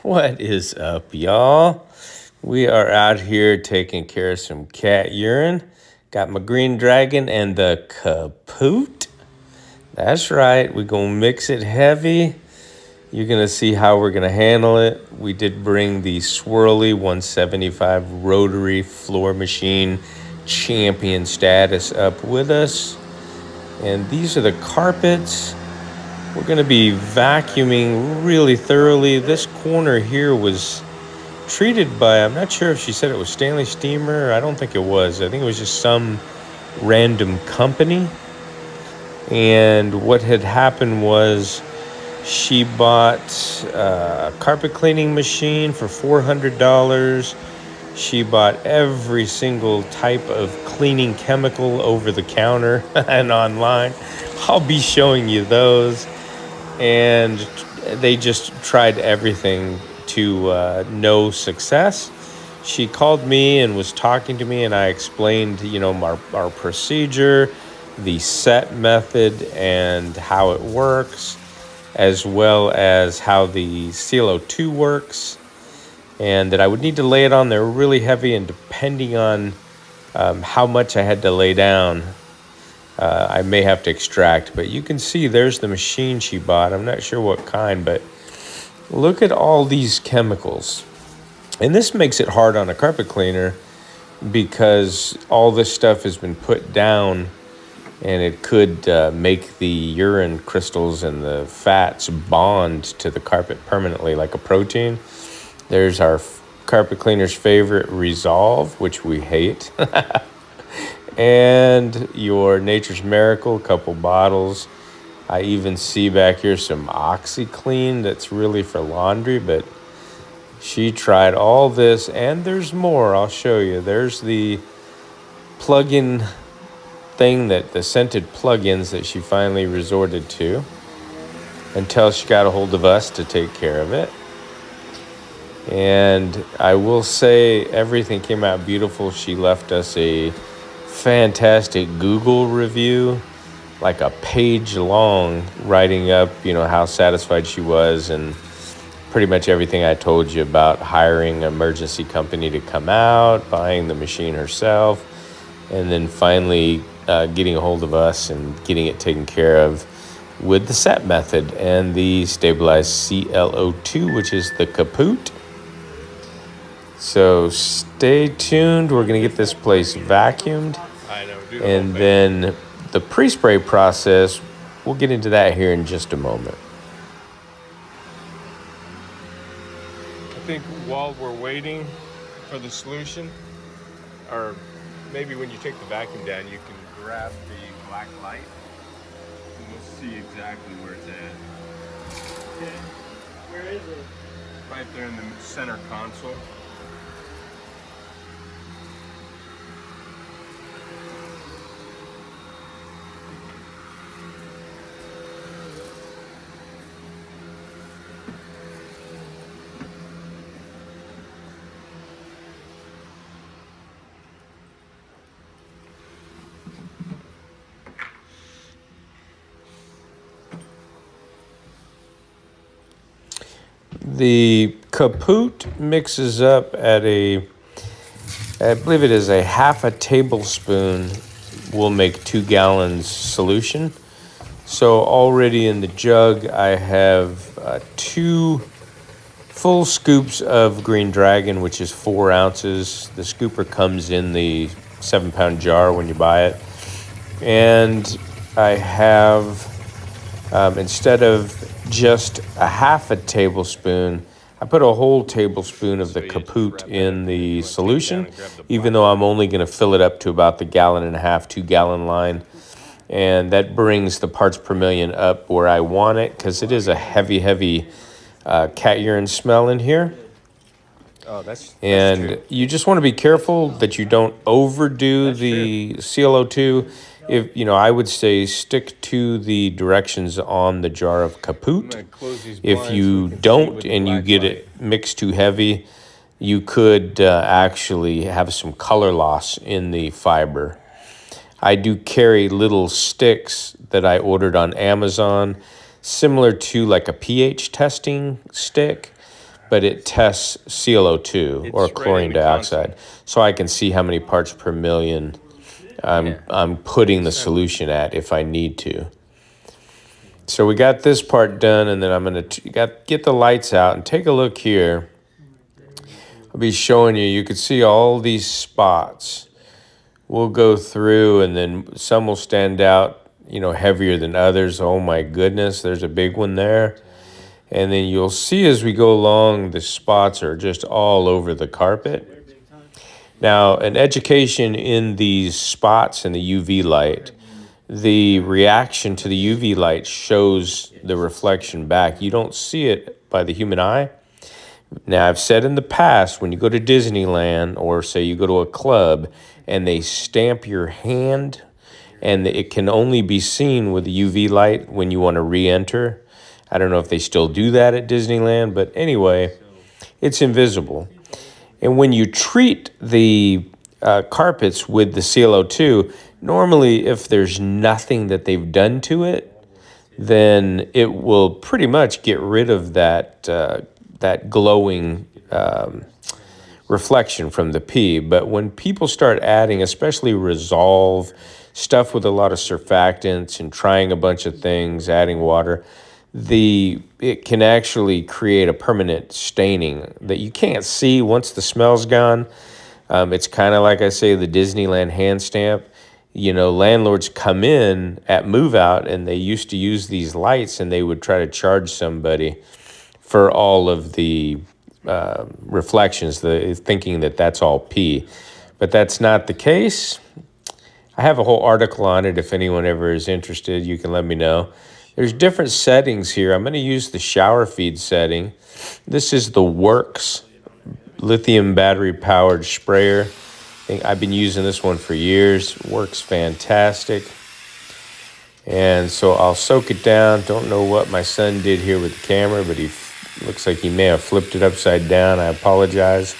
What is up, y'all? We are out here taking care of some cat urine. Got my green dragon and the kaput. That's right, we're gonna mix it heavy. You're gonna see how we're gonna handle it. We did bring the swirly 175 Rotary floor machine champion status up with us. And these are the carpets. We're going to be vacuuming really thoroughly. This corner here was treated by, I'm not sure if she said it was Stanley Steamer. I don't think it was. I think it was just some random company. And what had happened was she bought a carpet cleaning machine for $400. She bought every single type of cleaning chemical over the counter and online. I'll be showing you those. And they just tried everything to no success. She called me and was talking to me, and I explained, our procedure, the set method, and how it works, as well as how the CO2 works, and that I would need to lay it on there really heavy, and depending on how much I had to lay down, I may have to extract. But you can see there's the machine she bought. I'm not sure what kind, but look at all these chemicals. And this makes it hard on a carpet cleaner because all this stuff has been put down, and it could make the urine crystals and the fats bond to the carpet permanently like a protein. There's our carpet cleaner's favorite, Resolve, which we hate. And your Nature's Miracle, a couple bottles. I even see back here some OxyClean that's really for laundry, but she tried all this, and there's more. I'll show you. There's the plug-in thing, that the scented plug-ins that she finally resorted to until she got a hold of us to take care of it. And I will say everything came out beautiful. She left us a fantastic Google review, like a page long, writing up, how satisfied she was, and pretty much everything I told you about hiring an emergency company to come out, buying the machine herself, and then finally getting a hold of us and getting it taken care of with the set method and the stabilized ClO2, which is the kaput. So stay tuned. We're going to get this place vacuumed. And then the pre-spray process, we'll get into that here in just a moment. I think while we're waiting for the solution, or maybe when you take the vacuum down, you can grab the black light, and we'll see exactly where it's at. Okay, where is it? Right there in the center console. The kaput mixes up at I believe it is a half a tablespoon will make 2 gallons solution. So already in the jug, I have 2 full scoops of Green Dragon, which is 4 ounces. The scooper comes in the 7-pound jar when you buy it. And I have, instead of just a half a tablespoon, I put a whole tablespoon of the kaput in the solution, even though I'm only going to fill it up to about the 1.5 gallon, 2 gallon line. And that brings the parts per million up where I want it, because it is a heavy cat urine smell in here. And you just want to be careful that you don't overdo the ClO2. If I would say stick to the directions on the jar of kaput. If you don't and you get it mixed too heavy, you could actually have some color loss in the fiber. I do carry little sticks that I ordered on Amazon, similar to like a pH testing stick, but it tests ClO2 or chlorine dioxide, so I can see how many parts per million I'm putting the solution at if I need to. So we got this part done, and then I'm going to get the lights out and take a look here. I'll be showing you. You can see all these spots. We'll go through, and then some will stand out, heavier than others. Oh my goodness, there's a big one there. And then you'll see as we go along, the spots are just all over the carpet. Now, an education in these spots in the UV light, the reaction to the UV light shows the reflection back. You don't see it by the human eye. Now, I've said in the past, when you go to Disneyland or say you go to a club and they stamp your hand, and it can only be seen with the UV light when you want to re-enter. I don't know if they still do that at Disneyland, but anyway, it's invisible. And when you treat the carpets with the ClO2, normally if there's nothing that they've done to it, then it will pretty much get rid of that glowing reflection from the P. But when people start adding, especially Resolve, stuff with a lot of surfactants and trying a bunch of things, adding water, it can actually create a permanent staining that you can't see once the smell's gone. It's kind of like I say, the Disneyland hand stamp. Landlords come in at move out, and they used to use these lights, and they would try to charge somebody for all of the reflections, thinking that that's all P. But that's not the case. I have a whole article on it. If anyone ever is interested, you can let me know. There's different settings here. I'm going to use the shower feed setting. This is the Works lithium battery powered sprayer. I've been using this one for years. Works fantastic. And so I'll soak it down. Don't know what my son did here with the camera, but he looks like he may have flipped it upside down. I apologize.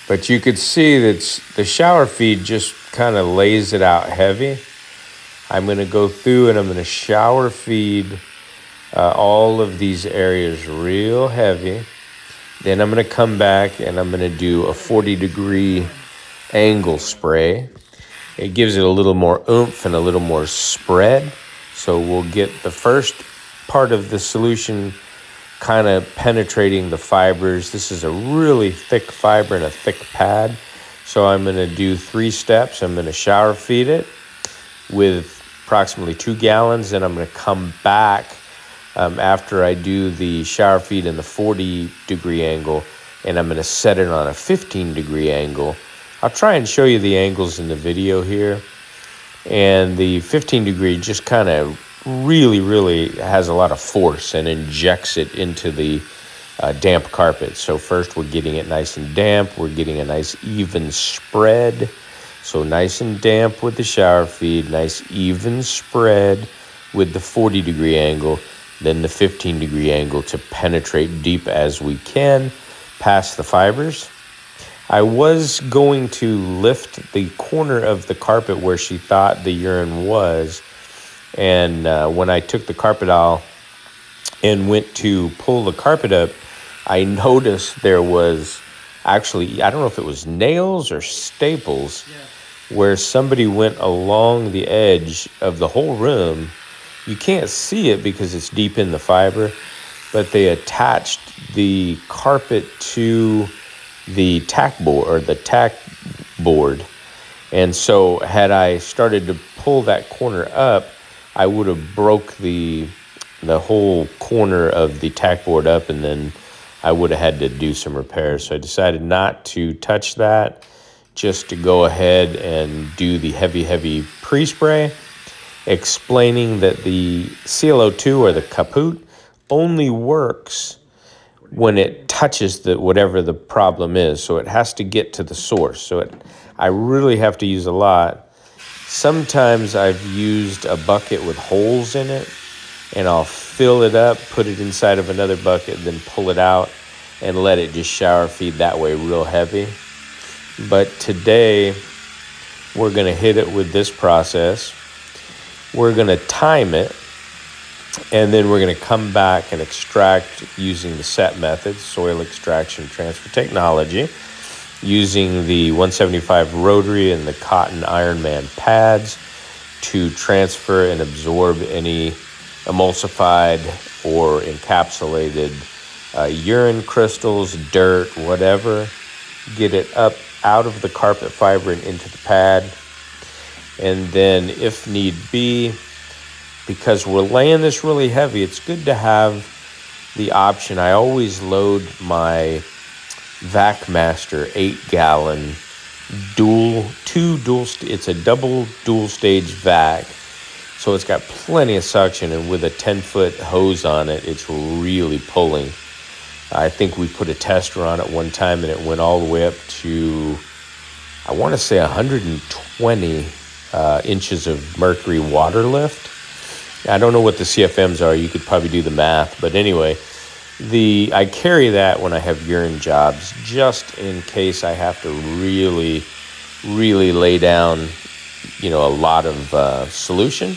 But you could see that the shower feed just kind of lays it out heavy. I'm going to go through and I'm going to shower feed all of these areas real heavy. Then I'm going to come back and I'm going to do a 40-degree angle spray. It gives it a little more oomph and a little more spread. So we'll get the first part of the solution kind of penetrating the fibers. This is a really thick fiber and a thick pad. So I'm going to do 3 steps. I'm going to shower feed it with approximately 2 gallons. Then I'm going to come back after I do the shower feed in the 40-degree angle, and I'm going to set it on a 15-degree angle. I'll try and show you the angles in the video here. And the 15-degree just kind of really has a lot of force and injects it into the damp carpet. So first we're getting it nice and damp. We're getting a nice even spread. So nice and damp with the shower feed, nice even spread with the 40-degree angle, then the 15-degree angle to penetrate deep as we can past the fibers. I was going to lift the corner of the carpet where she thought the urine was, and when I took the carpet out and went to pull the carpet up, I noticed there was actually, I don't know if it was nails or staples, where somebody went along the edge of the whole room. You can't see it because it's deep in the fiber, but they attached the carpet to the tack board or the tack board. And so had I started to pull that corner up, I would have broke the whole corner of the tack board up, and then I would have had to do some repairs. So I decided not to touch that, just to go ahead and do the heavy pre-spray, explaining that the ClO2 or the kaput only works when it touches whatever the problem is. So it has to get to the source. So I really have to use a lot. Sometimes I've used a bucket with holes in it, and I'll fill it up, put it inside of another bucket, then pull it out and let it just shower feed that way real heavy. But today we're going to hit it with this process. We're going to time it, And then we're going to come back and extract using the set method, soil extraction transfer technology, using the 175 Rotary and the cotton Ironman pads to transfer and absorb any emulsified or encapsulated urine crystals, dirt, whatever. Get it up out of the carpet fiber and into the pad. And then if need be, because we're laying this really heavy, it's good to have the option. I always load my VacMaster 8-gallon it's a double dual stage vac. So it's got plenty of suction, and with a 10-foot hose on it, it's really pulling. I think we put a tester on it one time and it went all the way up to, I want to say 120 inches of mercury water lift. I don't know what the CFMs are. You could probably do the math. But anyway, I carry that when I have urine jobs, just in case I have to really, really lay down, a lot of solution.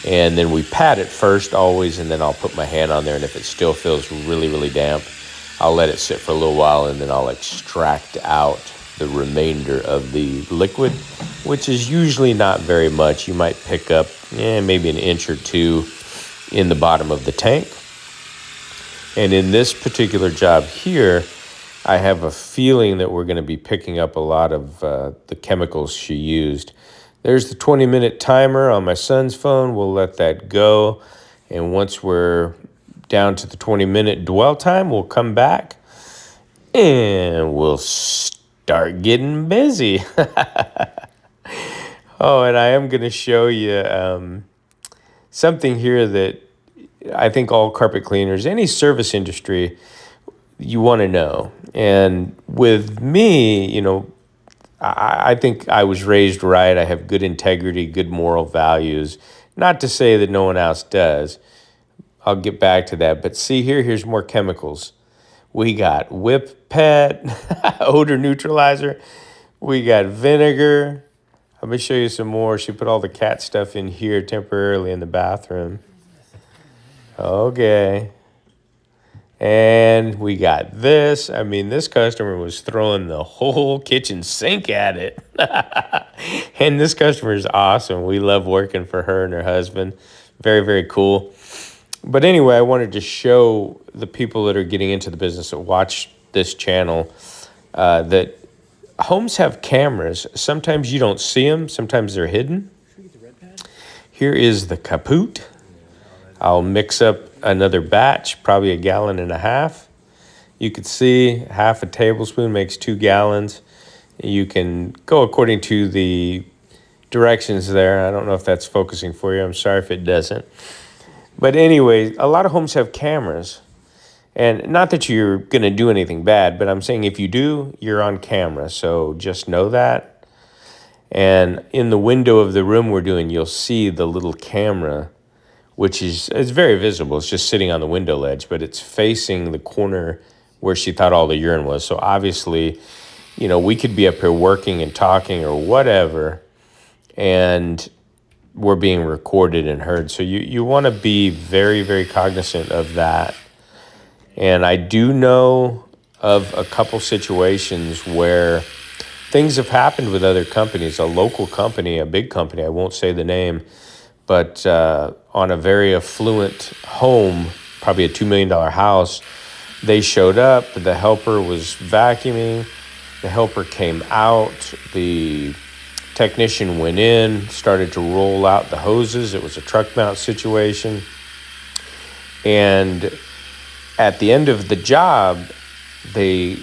And then we pat it first always, and then I'll put my hand on there. And if it still feels really, really damp, I'll let it sit for a little while, and then I'll extract out the remainder of the liquid, which is usually not very much. You might pick up maybe an inch or two in the bottom of the tank. And in this particular job here, I have a feeling that we're going to be picking up a lot of the chemicals she used. There's the 20-minute timer on my son's phone. We'll let that go. And once we're down to the 20-minute dwell time, we'll come back and we'll start getting busy. Oh, and I am going to show you something here that I think all carpet cleaners, any service industry, you want to know. And with me, I think I was raised right. I have good integrity, good moral values. Not to say that no one else does. I'll get back to that. But see here, here's more chemicals. We got Whip Pet, odor neutralizer. We got vinegar. I'm going to show you some more. She put all the cat stuff in here temporarily in the bathroom. Okay. And we got this. I mean, this customer was throwing the whole kitchen sink at it. And this customer is awesome. We love working for her and her husband. Very, very cool. But anyway, I wanted to show the people that are getting into the business that watch this channel that homes have cameras. Sometimes you don't see them. Sometimes they're hidden. Here is the kaput. I'll mix up another batch, probably 1.5 gallons. You could see half a tablespoon makes 2 gallons. You can go according to the directions there. I don't know if that's focusing for you. I'm sorry if it doesn't. But anyway, a lot of homes have cameras. And not that you're going to do anything bad, but I'm saying if you do, you're on camera. So just know that. And in the window of the room we're doing, you'll see the little camera, which it's very visible. It's just sitting on the window ledge, but it's facing the corner where she thought all the urine was. So obviously, we could be up here working and talking or whatever, and we're being recorded and heard. So you want to be very, very cognizant of that. And I do know of a couple situations where things have happened with other companies, a local company, a big company, I won't say the name, but on a very affluent home, probably a $2 million house, they showed up. The helper was vacuuming. The helper came out. The technician went in, started to roll out the hoses. It was a truck mount situation. And at the end of the job, the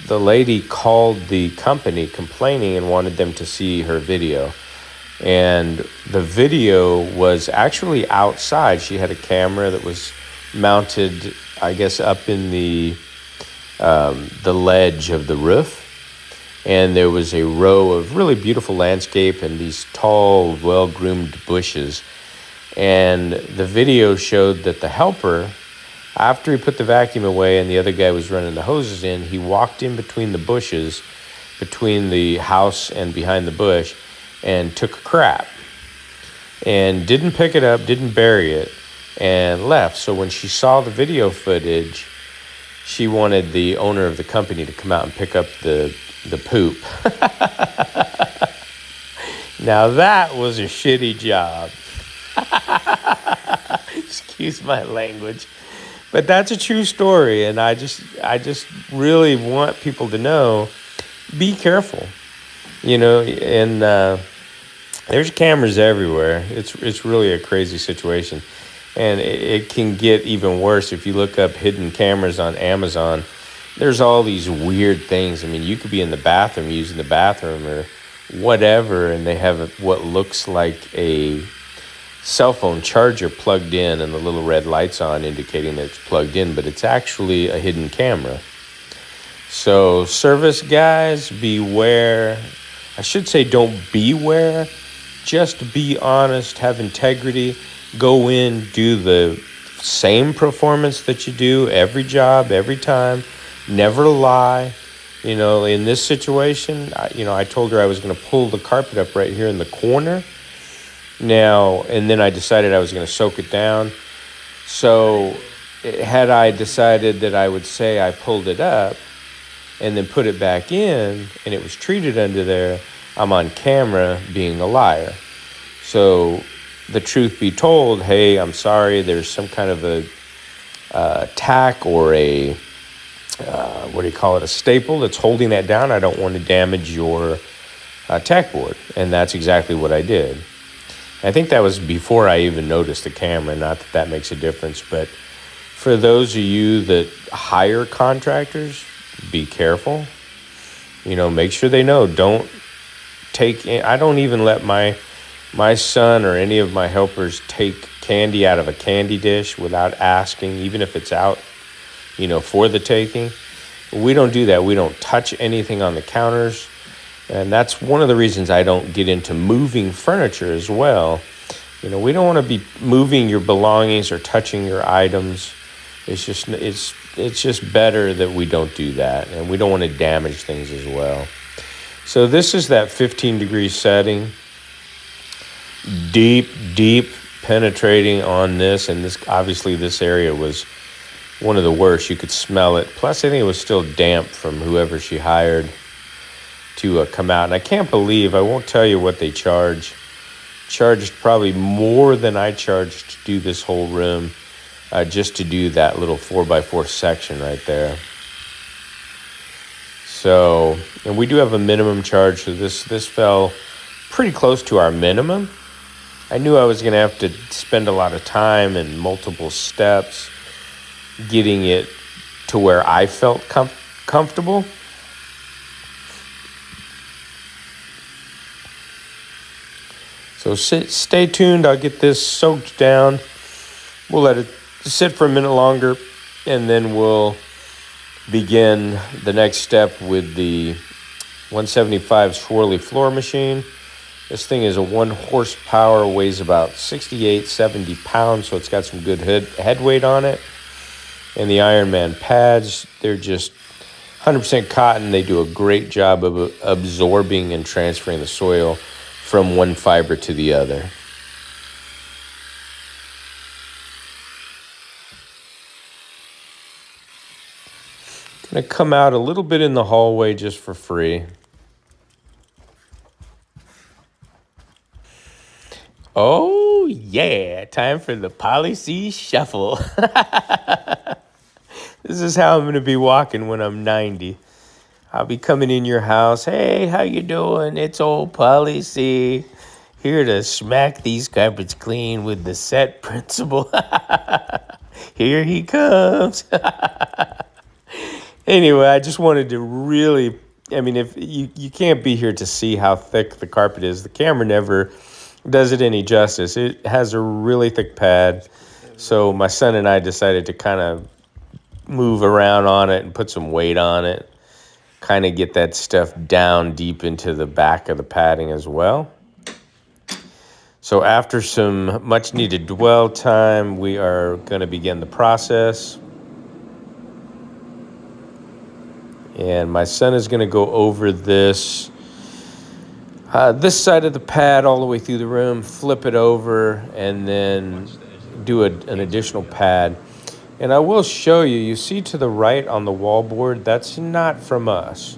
lady called the company complaining and wanted them to see her video. And the video was actually outside. She had a camera that was mounted, I guess, up in the ledge of the roof. And there was a row of really beautiful landscape and these tall, well-groomed bushes. And the video showed that the helper, after he put the vacuum away and the other guy was running the hoses in, he walked in between the bushes, between the house and behind the bush, and took a crap. And didn't pick it up, didn't bury it, and left. So when she saw the video footage, she wanted the owner of the company to come out and pick up the poop. Now that was a shitty job. Excuse my language. But that's a true story, and I just really want people to know, be careful. And there's cameras everywhere. It's really a crazy situation. And it can get even worse if you look up hidden cameras on Amazon. There's all these weird things. I mean, you could be in the bathroom using the bathroom or whatever, and they have what looks like a cell phone charger plugged in and the little red lights on indicating that it's plugged in, but it's actually a hidden camera. So service guys, beware. I should say don't beware. Just be honest, have integrity. Go in, do the same performance that you do every job, every time. Never lie. In this situation, I told her I was going to pull the carpet up right here in the corner. Now, and then I decided I was going to soak it down. So had I decided that I would say I pulled it up and then put it back in and it was treated under there, I'm on camera being a liar. So the truth be told, hey, I'm sorry, there's some kind of a tack or a, a staple that's holding that down. I don't want to damage your tack board. And that's exactly what I did. I think that was before I even noticed the camera, not that that makes a difference. But for those of you that hire contractors, be careful. Make sure they know. I don't even let my son or any of my helpers take candy out of a candy dish without asking, even if it's out, for the taking. We don't do that. We don't touch anything on the counters. And that's one of the reasons I don't get into moving furniture as well. We don't want to be moving your belongings or touching your items. It's just better that we don't do that, and we don't want to damage things as well. So this is that 15-degree setting. Deep penetrating on this, and this area was one of the worst. You could smell it. Plus, I think it was still damp from whoever she hired to come out. And I can't believe, I won't tell you what they charged probably more than I charged to do this whole room, just to do that little 4x4 section right there. So, and we do have a minimum charge, so this fell pretty close to our minimum. I knew I was going to have to spend a lot of time and multiple steps getting it to where I felt comfortable. So stay tuned. I'll get this soaked down. We'll let it sit for a minute longer, and then we'll begin the next step with the 175 Swirly floor machine. This thing is a 1 horsepower, weighs about 68, 70 pounds, so it's got some good head weight on it. And the Ironman pads, they're just 100% cotton. They do a great job of absorbing and transferring the soil from one fiber to the other. Gonna come out a little bit in the hallway just for free. Oh yeah, time for the policy shuffle. This is how I'm gonna be walking when I'm 90. I'll be coming in your house. Hey, how you doing? It's old Policy. Here to smack these carpets clean with the set principle. Here he comes. Anyway, I just wanted to really, if you can't be here to see how thick the carpet is. The camera never does it any justice. It has a really thick pad. So my son and I decided to kind of move around on it and put some weight on it. Kind of get that stuff down deep into the back of the padding as well. So after some much needed dwell time, we are going to begin the process. And my son is going to go over this side of the pad all the way through the room, flip it over, and then do an additional pad. And I will show you, you see to the right on the wallboard, that's not from us.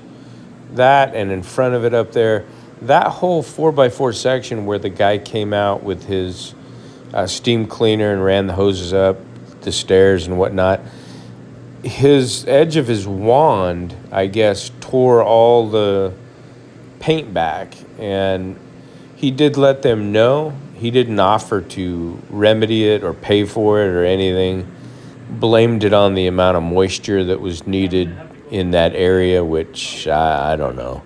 That, and in front of it up there, that whole 4x4 section where the guy came out with his steam cleaner and ran the hoses up the stairs and whatnot, his edge of his wand, I guess, tore all the paint back. And he did let them know. He didn't offer to remedy it or pay for it or anything. Blamed it on the amount of moisture that was needed in that area, which I don't know.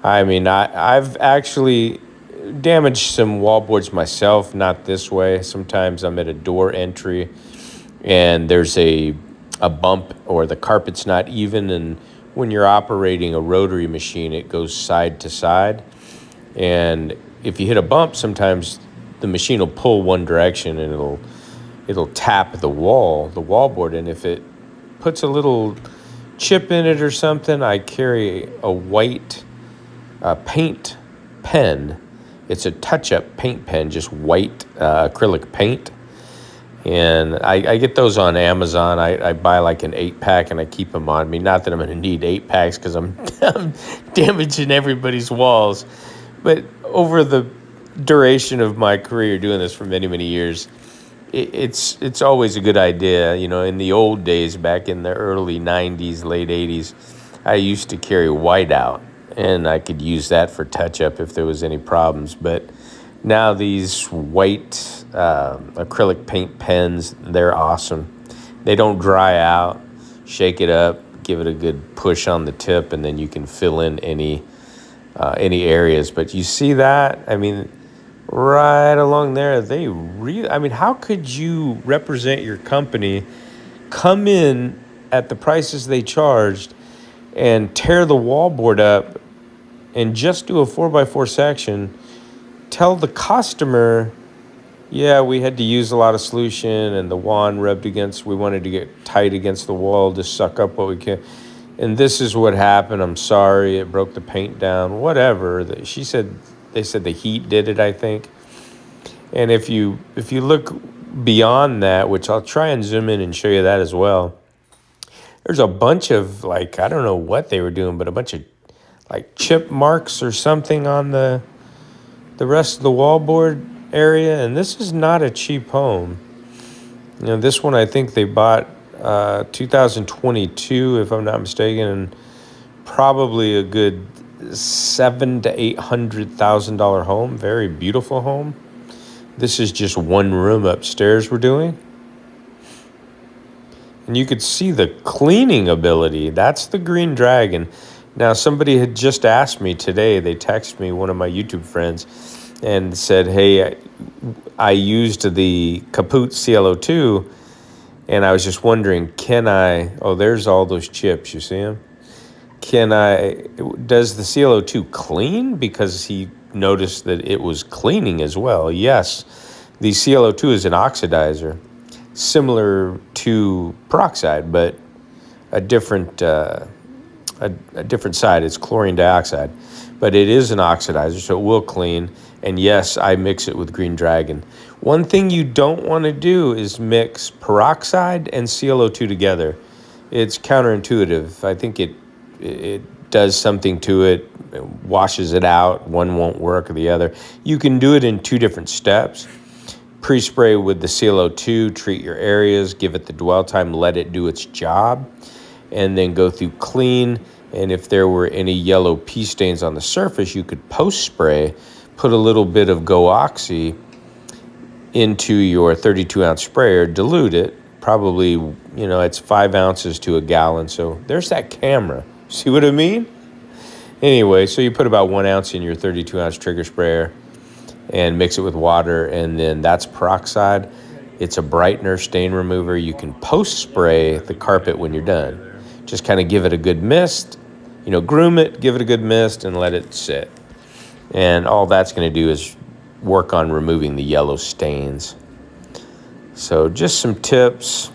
I mean, I've actually damaged some wallboards myself, not this way. Sometimes I'm at a door entry and there's a bump or the carpet's not even, and when you're operating a rotary machine, it goes side to side. And if you hit a bump, sometimes the machine will pull one direction and it'll tap the wallboard, and if it puts a little chip in it or something, I carry a white paint pen. It's a touch-up paint pen, just white acrylic paint. And I get those on Amazon. I buy like an 8-pack and I keep them on me. Not that I'm going to need 8 packs because I'm damaging everybody's walls. But over the duration of my career doing this for many, many years, it's always a good idea. You know, in the old days, back in the early 90s, late 80s, I used to carry whiteout, and I could use that for touch-up if there was any problems. But now these white acrylic paint pens, they're awesome. They don't dry out. Shake it up, give it a good push on the tip, and then you can fill in any areas. But you see that? I mean, right along there, how could you represent your company, come in at the prices they charged, and tear the wallboard up and just do a 4x4 section, tell the customer, yeah, we had to use a lot of solution and the wand rubbed against, we wanted to get tight against the wall to suck up what we can. And this is what happened. I'm sorry, it broke the paint down, whatever. They said the heat did it, I think. And if you look beyond that, which I'll try and zoom in and show you that as well, there's a bunch of, like, I don't know what they were doing, but a bunch of like chip marks or something on the rest of the wallboard area. And this is not a cheap home. You know, this one I think they bought 2022, if I'm not mistaken, and probably a good $700,000 to $800,000 home. Very beautiful home. This is just one room upstairs we're doing. And you could see the cleaning ability. That's the Green Dragon. Now, somebody had just asked me today, they texted me, one of my YouTube friends, and said, hey, I used the Kaput CLO2, and I was just wondering, there's all those chips, you see them? Does the CLO2 clean? Because he noticed that it was cleaning as well. Yes, the CLO2 is an oxidizer, similar to peroxide, but a different side. It's chlorine dioxide, but it is an oxidizer, so it will clean. And yes, I mix it with Green Dragon. One thing you don't want to do is mix peroxide and ClO2 together. It's counterintuitive. I think it does something to it. It washes it out. One won't work or the other. You can do it in 2 different steps. Pre-spray with the ClO2, treat your areas, give it the dwell time, let it do its job, and then go through clean. And if there were any yellow pea stains on the surface, you could post-spray, put a little bit of Go Oxy into your 32-ounce sprayer, dilute it, probably, it's 5 ounces to a gallon. So there's that camera. See what I mean? Anyway, so you put about 1 ounce in your 32-ounce trigger sprayer and mix it with water, and then that's peroxide. It's a brightener, stain remover. You can post-spray the carpet when you're done. Just kind of give it a good mist, groom it, give it a good mist, and let it sit. And all that's going to do is work on removing the yellow stains. So just some tips.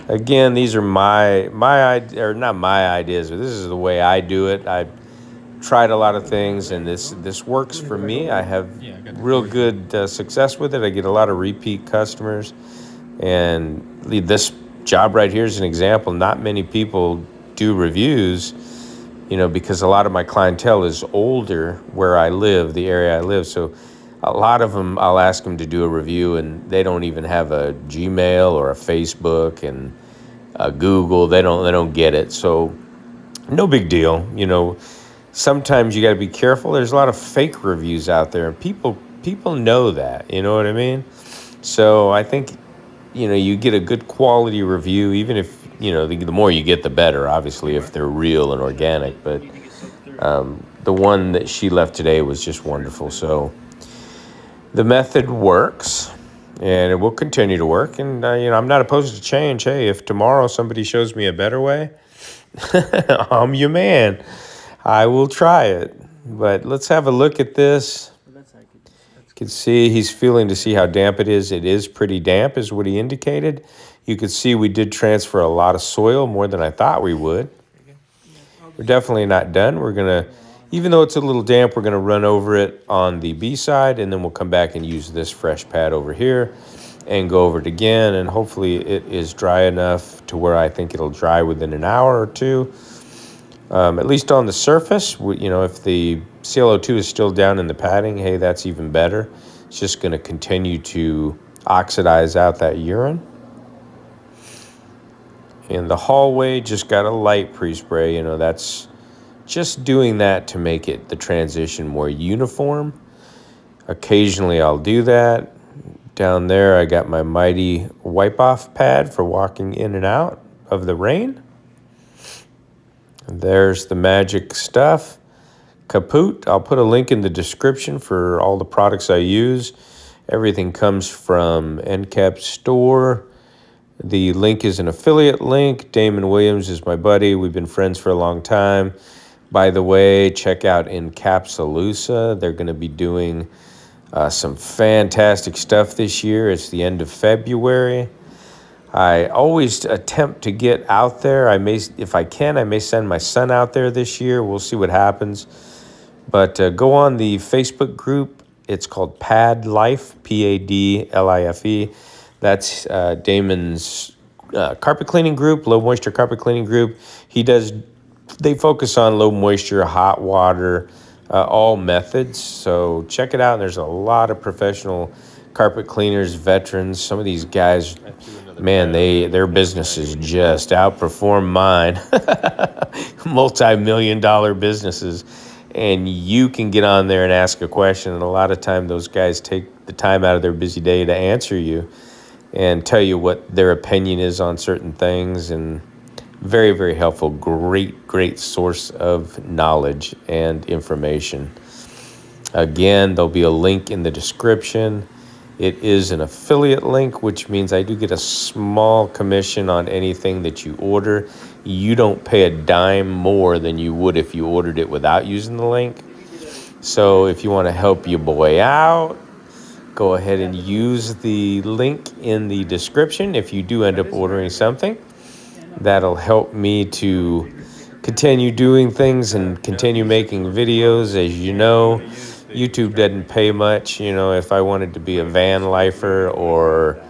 Again, these are not my ideas, but this is the way I do it. tried a lot of things, and this works for me. I have real good success with it. I get a lot of repeat customers, and this job right here is an example. Not many people do reviews, because a lot of my clientele is older where I live, the area I live. So a lot of them, I'll ask them to do a review, and they don't even have a Gmail or a Facebook and a Google. They don't get it. So no big deal. Sometimes you got to be careful. There's a lot of fake reviews out there, and people know that. You know what I mean? So I think you get a good quality review, even if the more you get, the better. Obviously, if they're real and organic. But the one that she left today was just wonderful. So the method works, and it will continue to work. And I'm not opposed to change. Hey, if tomorrow somebody shows me a better way, I'm your man. I will try it. But let's have a look at this. You can see he's feeling to see how damp it is. It is pretty damp, is what he indicated. You could see we did transfer a lot of soil, more than I thought we would. We're definitely not done. We're going to, even though it's a little damp, we're going to run over it on the B side, and then we'll come back and use this fresh pad over here and go over it again. And hopefully it is dry enough to where I think it'll dry within an hour or two. At least on the surface, if the ClO2 is still down in the padding, hey, that's even better. It's just going to continue to oxidize out that urine. And the hallway just got a light pre-spray. That's just doing that to make the transition more uniform. Occasionally I'll do that. Down there I got my mighty wipe-off pad for walking in and out of the rain. There's the magic stuff. Kaput. I'll put a link in the description for all the products I use. Everything comes from NCAP Store. The link is an affiliate link. Damon Williams is my buddy. We've been friends for a long time. By the way, check out Encapsulusa. They're going to be doing some fantastic stuff this year. It's the end of February. I always attempt to get out there. If I can, I may send my son out there this year. We'll see what happens. But go on the Facebook group. It's called Pad Life, PADLIFE. That's Damon's carpet cleaning group, low moisture carpet cleaning group. They focus on low moisture, hot water, all methods. So check it out. There's a lot of professional carpet cleaners, veterans. Some of these guys, man, their businesses just outperform mine. Multi-million-dollar businesses. And you can get on there and ask a question. And a lot of time those guys take the time out of their busy day to answer you and tell you what their opinion is on certain things. And very, very helpful. Great source of knowledge and information. Again, there'll be a link in the description. It is an affiliate link, which means I do get a small commission on anything that you order. You don't pay a dime more than you would if you ordered it without using the link. So if you want to help your boy out, go ahead and use the link in the description if you do end up ordering something. That'll help me to continue doing things and continue making videos. As you know, YouTube doesn't pay much. If I wanted to be a van lifer or,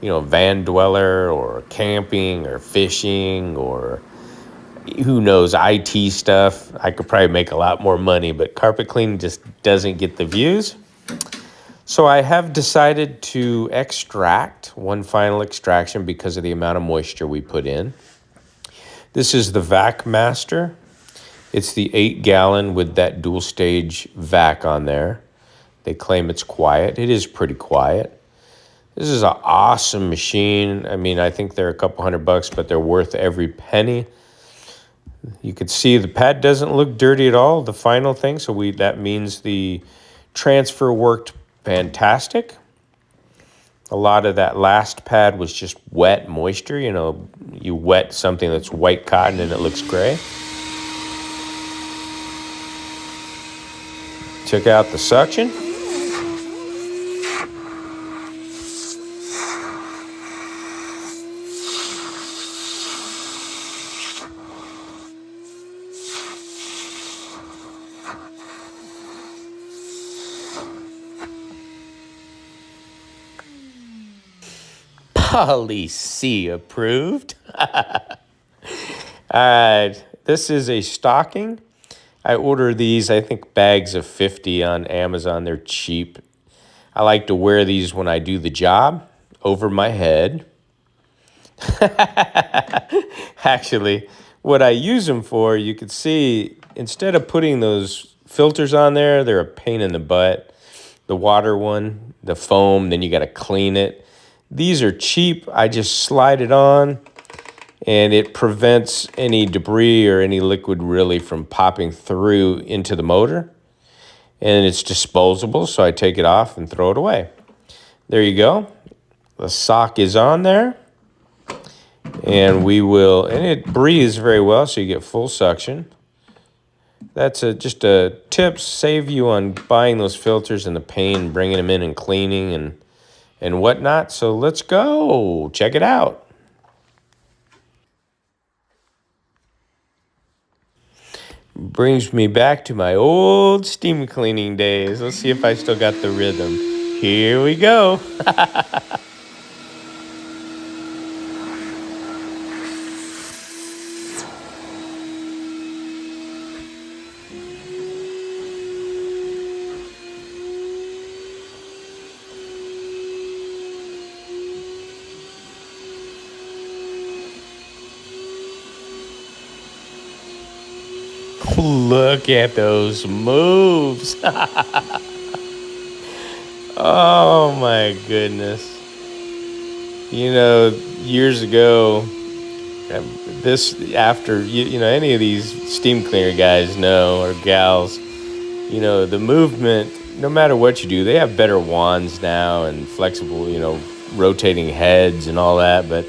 van dweller or camping or fishing or who knows, IT stuff, I could probably make a lot more money, but carpet cleaning just doesn't get the views. So I have decided to extract one final extraction because of the amount of moisture we put in. This is the Vac Master. It's the 8-gallon with that dual stage vac on there. They claim it's quiet. It is pretty quiet. This is an awesome machine. I think they're a couple $100, but they're worth every penny. You could see the pad doesn't look dirty at all, the final thing. So that means the transfer worked fantastic. A lot of that last pad was just wet moisture. You wet something that's white cotton and it looks gray. Check out the suction. Polly C approved. All right, this is a stocking. I order these, I think, bags of 50 on Amazon. They're cheap. I like to wear these when I do the job over my head. Actually, what I use them for, you could see, instead of putting those filters on there, they're a pain in the butt. The water one, the foam, then you got to clean it. These are cheap. I just slide it on, and it prevents any debris or any liquid really from popping through into the motor. And it's disposable, so I take it off and throw it away. There you go. The sock is on there. And and it breathes very well, so you get full suction. That's just a tip, save you on buying those filters and the pain, bringing them in and cleaning and whatnot. So let's go. Check it out. Brings me back to my old steam cleaning days. Let's see if I still got the rhythm. Here we go. Look at those moves. Oh my goodness. You know, years ago, any of these steam cleaner guys know, or gals, the movement, no matter what you do, they have better wands now and flexible, rotating heads and all that. But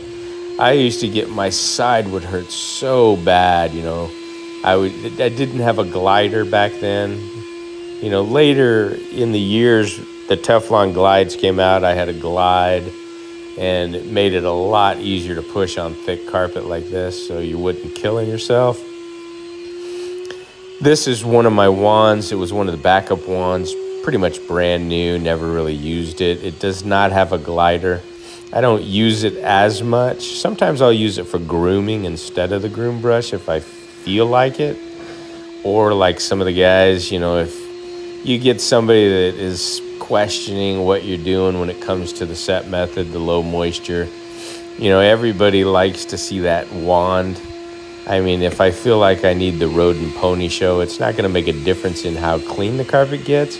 I used to my side would hurt so bad, I didn't have a glider back then. Later in the years, the Teflon glides came out. I had a glide, and it made it a lot easier to push on thick carpet like this, so you wouldn't killing yourself. This is one of my wands. It was one of the backup wands, pretty much brand new, never really used it. It does not have a glider. I don't use it as much. Sometimes I'll use it for grooming instead of the groom brush if I feel like it. Or like some of the guys, if you get somebody that is questioning what you're doing when it comes to the set method, the low moisture, everybody likes to see that wand. I mean, if I feel like I need the road and pony show, it's not going to make a difference in how clean the carpet gets.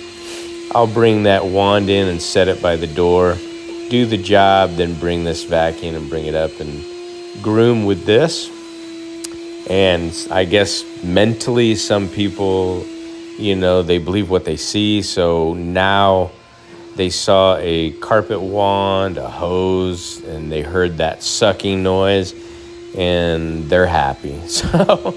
I'll bring that wand in and set it by the door, do the job, then bring this vac in and bring it up and groom with this. And I guess mentally, some people, they believe what they see. So now they saw a carpet wand, a hose, and they heard that sucking noise, and they're happy. So,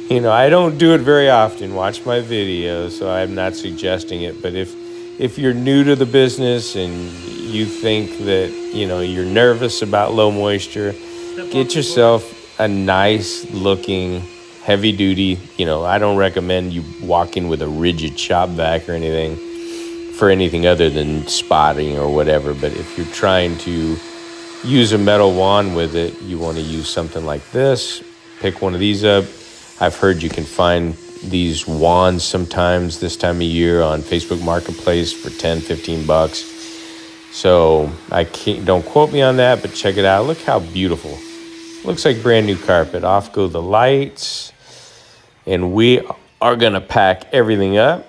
I don't do it very often. Watch my videos, so I'm not suggesting it. But if you're new to the business and you think that, you're nervous about low moisture, get yourself a nice looking heavy duty, I don't recommend you walk in with a rigid shop vac or anything for anything other than spotting or whatever. But if you're trying to use a metal wand with it, you want to use something like this. Pick one of these up. I've heard you can find these wands sometimes this time of year on Facebook Marketplace for $10-15. So don't quote me on that, but check it out. Look how beautiful. Looks like brand new carpet. Off go the lights. And we are going to pack everything up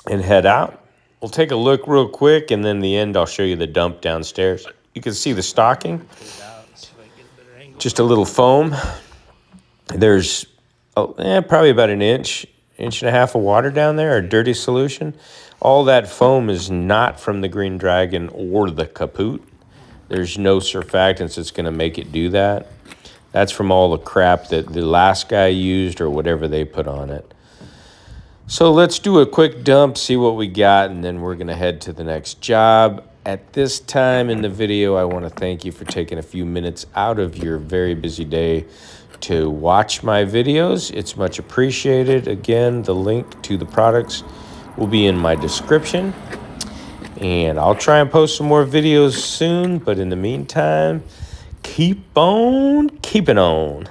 and head out. We'll take a look real quick, and then the end I'll show you the dump downstairs. You can see the stocking. Just a little foam. There's probably about an inch and a half of water down there, or dirty solution. All that foam is not from the Green Dragon or the Kaput. There's no surfactants that's going to make it do that. That's from all the crap that the last guy used or whatever they put on it. So let's do a quick dump, see what we got, and then we're going to head to the next job. At this time in the video, I want to thank you for taking a few minutes out of your very busy day to watch my videos. It's much appreciated. Again, the link to the products will be in my description. And I'll try and post some more videos soon, but in the meantime, keep on keeping on.